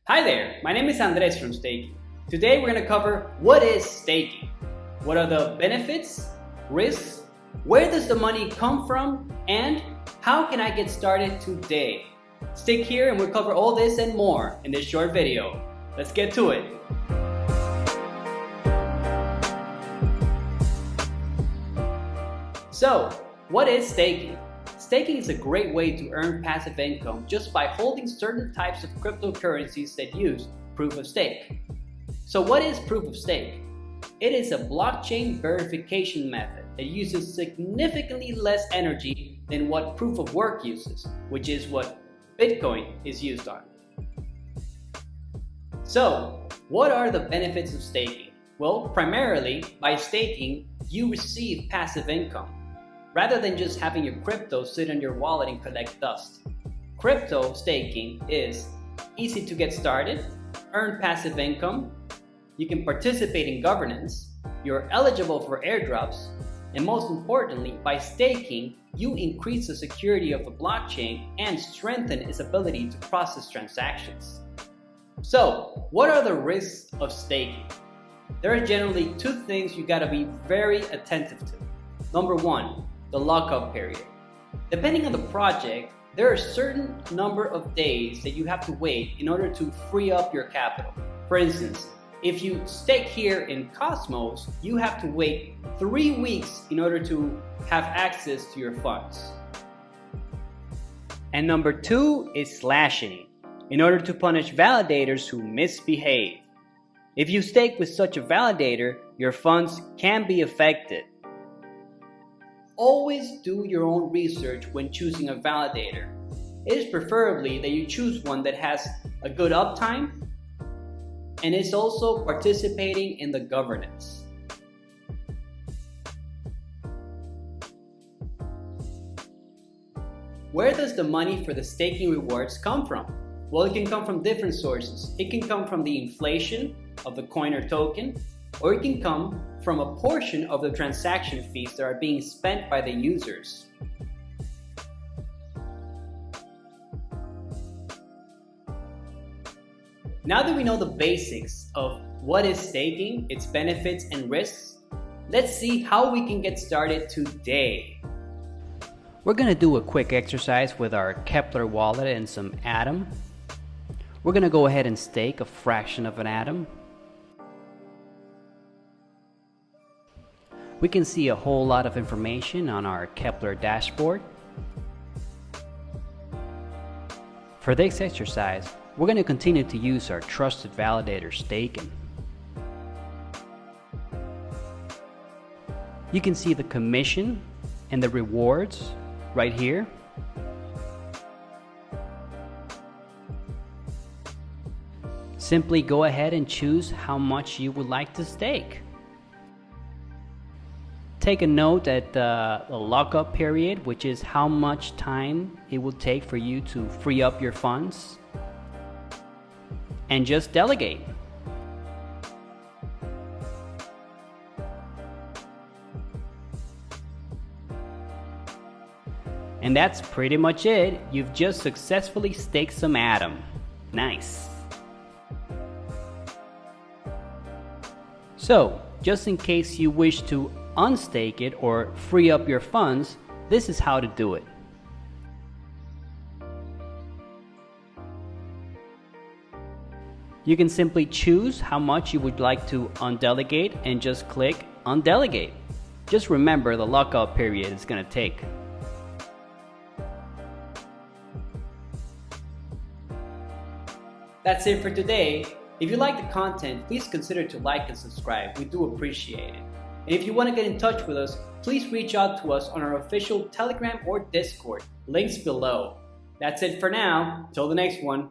Hi there, my name is Andres from Staking. Today we're going to cover what is staking, what are the benefits, risks, where does the money come from, and how can I get started today? Stick here and we'll cover all this and more in this short video. Let's get to it. So, what is staking? Staking is a great way to earn passive income just by holding certain types of cryptocurrencies that use Proof-of-Stake. So what is Proof-of-Stake? It is a blockchain verification method that uses significantly less energy than what Proof-of-Work uses, which is what Bitcoin is used on. So, what are the benefits of staking? Well, primarily, by staking, you receive passive income, rather than just having your crypto sit in your wallet and collect dust. Crypto staking is easy to get started, earn passive income, you can participate in governance, you're eligible for airdrops, and most importantly, by staking, you increase the security of the blockchain and strengthen its ability to process transactions. So, what are the risks of staking? There are generally two things you gotta be very attentive to. Number one, the lockup period. Depending on the project, there are a certain number of days that you have to wait in order to free up your capital. For instance, if you stake here in Cosmos, you have to wait 3 weeks in order to have access to your funds. And number two is slashing, in order to punish validators who misbehave. If you stake with such a validator, your funds can be affected. Always do your own research when choosing a validator. It is preferably that you choose one that has a good uptime and is also participating in the governance. Where does the money for the staking rewards come from? Well, it can come from different sources. It can come from the inflation of the coin or token, or it can come from a portion of the transaction fees that are being spent by the users. Now that we know the basics of what is staking, its benefits and risks, let's see how we can get started today. We're going to do a quick exercise with our Kepler wallet and some Atom. We're going to go ahead and stake a fraction of an atom. We can see a whole lot of information on our Kepler dashboard. For this exercise, we're going to continue to use our trusted validator staking. You can see the commission and the rewards right here. Simply go ahead and choose how much you would like to stake. Take a note at the lockup period, which is how much time it will take for you to free up your funds, and just delegate. And that's pretty much it. You've just successfully staked some Atom. Nice. So, just in case you wish to unstake it or free up your funds, this is how to do it. You can simply choose how much you would like to undelegate and just click undelegate. Just remember the lockout period is going to take. That's it for today. If you like the content, please consider to like and subscribe. We do appreciate it. And if you want to get in touch with us, please reach out to us on our official Telegram or Discord. Links below. That's it for now. Till the next one.